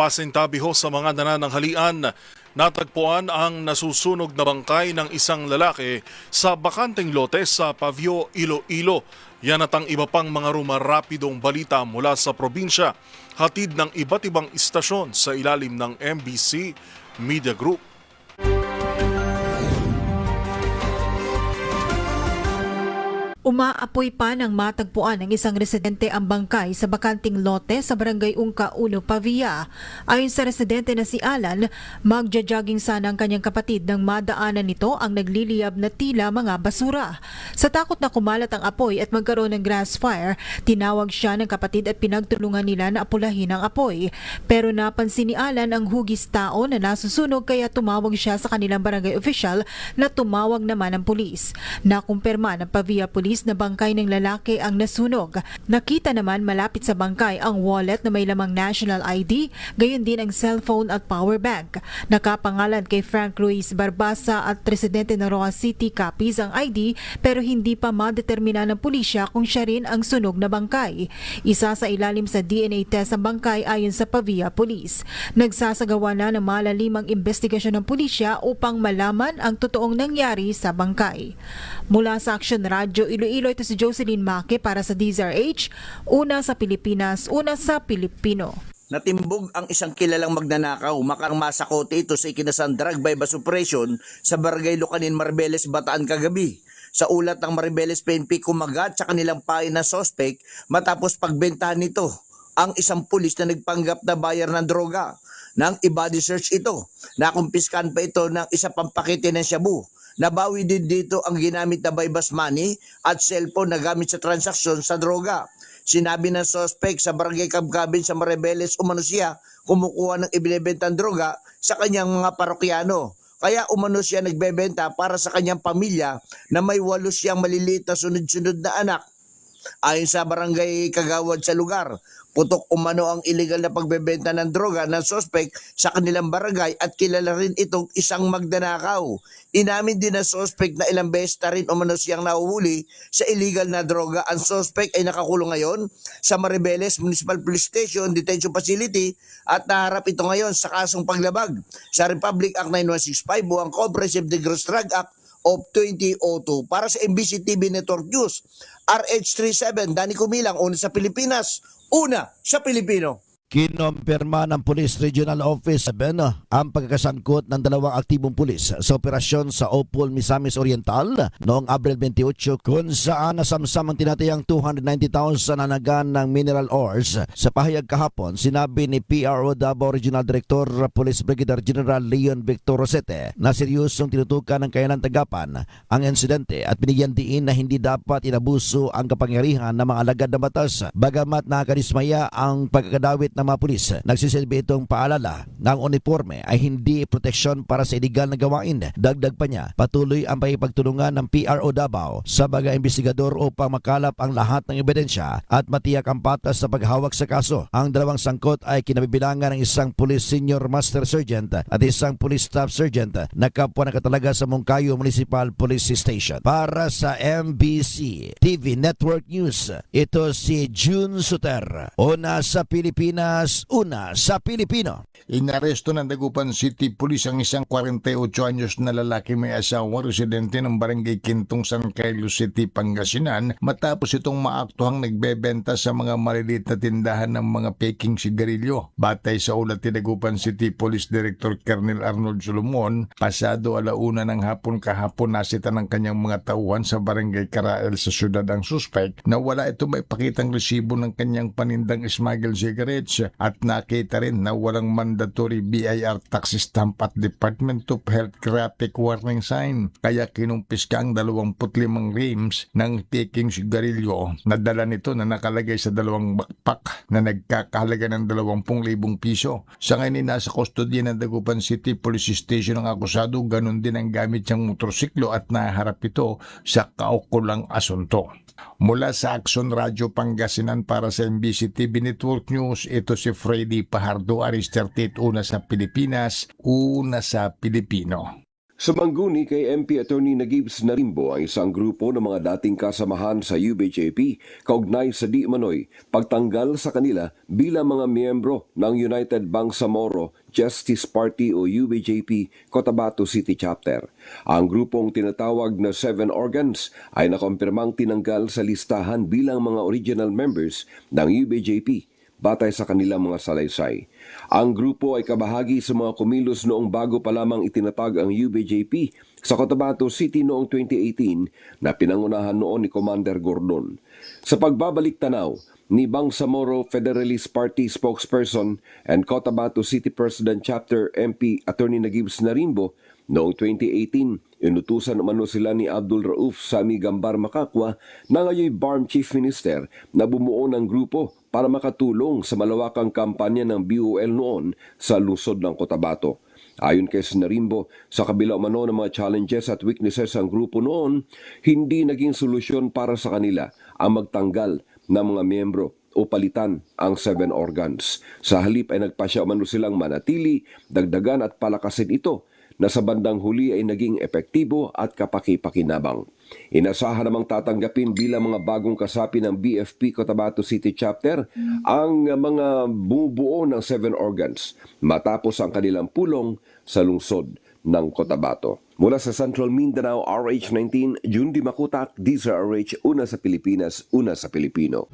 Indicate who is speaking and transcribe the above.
Speaker 1: Pasintabi ho sa mga nanananghalian, natagpuan ang nasusunog na bangkay ng isang lalaki sa bakanteng lote sa Pavio, Iloilo. Yan at ang iba pang mga rumarapidong balita mula sa probinsya, hatid ng iba't ibang istasyon sa ilalim ng MBC Media Group.
Speaker 2: Umaapoy pa ng matagpuan ng isang residente ang bangkay sa bakanting lote sa Barangay Ungka, Uno, Pavia. Ayon sa residente na si Alan, magja-jogging sana ang kanyang kapatid nang madaanan nito ang nagliliyab na tila mga basura. Sa takot na kumalat ang apoy at magkaroon ng grass fire, tinawag siya ng kapatid at pinagtulungan nila na apulahin ang apoy. Pero napansin ni Alan ang hugis tao na nasusunog kaya tumawag siya sa kanilang barangay official na tumawag naman ang pulis. Nakumpirma ng Pavia Police na bangkay ng lalaki ang nasunog. Nakita naman malapit sa bangkay ang wallet na may lamang national ID, gayon din ang cellphone at power bank. Nakapangalan kay Frank Ruiz Barbasa at residente ng Roa City copies ang ID pero hindi pa madetermina ng pulisya kung siya rin ang sunog na bangkay. Isa sa ilalim sa DNA test ang bangkay ayon sa Pavia Police. Nagsasagawa na ng malalimang investigasyon ng pulisya upang malaman ang totoong nangyari sa bangkay. Mula sa Action Radio Iloilo, ito si Jocelyn Maque para sa DZRH, una sa Pilipinas, una sa Pilipino.
Speaker 3: Natimbog ang isang kilalang magnanakaw makang masakote ito sa ikinasang drug by bus operation sa Barangay Lucanin, Maribeles, Bataan kagabi. Sa ulat ng Maribeles PNP, kumagat sa kanilang pain na sospek matapos pagbentahan nito ang isang pulis na nagpanggap na bayar ng droga. Nang i-body search ito, nakumpiskan pa ito ng isa pang pakete ng shabu. Nabawi din dito ang ginamit na buy bus money at cellphone na gamit sa transaksyon sa droga. Sinabi ng suspect sa Barangay Kabkabin sa Maribeles, umano siya kumukuha ng ibinebentang droga sa kanyang mga parokyano. Kaya umano siya nagbebenta para sa kanyang pamilya na may 8 siyang maliliit na sunod-sunod na anak. Ayon sa Barangay Kagawad sa lugar, putok umano ang illegal na pagbebenta ng droga ng suspect sa kanilang barangay at kilala rin itong isang magnanakaw. Inamin din ng suspect na ilang beses na rin umano siyang nahuhuli sa illegal na droga. Ang suspect ay nakakulong ngayon sa Maribeles Municipal Police Station Detention Facility at naharap ito ngayon sa kasong paglabag sa Republic Act 9165 o ang Comprehensive Dangerous Drug Act of 2002. Para sa MBC TV Network News, RH37, Danny Kumilang, una sa Pilipinas, una sa Pilipino.
Speaker 4: Kinumpirma ng Police Regional Office 7 ang pagkakasangkot ng 2 aktibong pulis sa operasyon sa Opol, Misamis Oriental noong Abril 28 kung saan nasamsam ang tinatayang 290,000 na nagan ng mineral ores. Sa pahayag kahapon, sinabi ni PRO Davao Regional Director Police Brigadier General Leon Victor Rosete na seryosong tinutukan ng kanilang tanggapan ang insidente at binigyan diin na hindi dapat inabuso ang kapangyarihan ng mga alagad ng batas. Bagamat nakakadismaya ang pagkakadawit ng mga pulis, nagsisilbi itong paalala na ang uniforme ay hindi proteksyon para sa iligal na gawain. Dagdag pa niya, patuloy ang pakipagtulungan ng PRO Davao sa mga investigador upang makalap ang lahat ng ebidensya at matiyak ang patas sa paghawak sa kaso. Ang 2 sangkot ay kinabibilangan ng isang Police Senior Master Sergeant at isang Police Staff Sergeant na kapwa nakatalaga sa Moncayo Municipal Police Station. Para sa MBC TV Network News, ito si June Suter, una sa Pilipinas, una sa Pilipino.
Speaker 5: Inaresto ng Dagupan City Police ang isang 48 anyos na lalaki may asawang residente ng Barangay Quintong, San Carlos City, Pangasinan matapos itong maaktuhang nagbebenta sa mga maliliit na tindahan ng mga peking sigarilyo. Batay sa ulat ni Dagupan City Police Director Colonel Arnold Solomon, pasado 1:00 ng hapon kahapon nasita ng kanyang mga tauhan sa Barangay Carael sa syudad ang suspect na wala ito maipakitang resibo ng kanyang panindang smuggled cigarettes at nakita rin na walang mandatory BIR tax stamp at Department of Health graphic warning sign. Kaya kinumpiska ang 25 rims ng peking sigarilyo na dala nito na nakalagay sa 2 backpack na nagkakahalaga ng 20,000 piso. Sa ngayon nasa kustodiya ng Dagupan City Police Station ang akusado, ganun din ang gamit niyang motorsiklo at naharap ito sa kaukulang asunto. Mula sa Action Radio Pangasinan para sa MBC TV Network News, ito si Freddy Pahardo, Aris 38, una sa Pilipinas, una sa Pilipino.
Speaker 6: Sumangguni kay MP Attorney Nagibs Narimbo ang isang grupo ng mga dating kasamahan sa UBJP kaugnay sa di manoy pagtanggal sa kanila bilang mga miyembro ng United Bangsamoro Justice Party o UBJP Cotabato City Chapter. Ang grupong tinatawag na 7 Organs ay nakumpirmang tinanggal sa listahan bilang mga original members ng UBJP batay sa kanilang mga salaysay. Ang grupo ay kabahagi sa mga kumilos noong bago pa lamang itinatag ang UBJP sa Cotabato City noong 2018 na pinangunahan noon ni Commander Gordon. Sa pagbabalik tanaw ni Bangsamoro Federalist Party spokesperson and Cotabato City President Chapter MP Attorney Nagibs Narimbo, noong 2018, inutusan umano sila ni Abdul Rauf Sami Gambar Makakwa na ngayon BARM Chief Minister na bumuo ng grupo para makatulong sa malawakang kampanya ng BUL noon sa lungsod ng Cotabato. Ayon kay Narimbo, sa kabila umano ng mga challenges at weaknesses ng grupo noon, hindi naging solusyon para sa kanila ang magtanggal ng mga miyembro o palitan ang 7 organs. Sa halip ay nagpasya umano silang manatili, dagdagan at palakasin ito na sa bandang huli ay naging epektibo at kapaki-pakinabang. Inasahan namang tatanggapin bilang mga bagong kasapi ng BFP Cotabato City Chapter ang mga bumubuo ng 7 organs matapos ang kanilang pulong sa lungsod ng Cotabato. Mula sa Central Mindanao, RH19, June Di Makutak, DZRH, una sa Pilipinas, una sa Pilipino.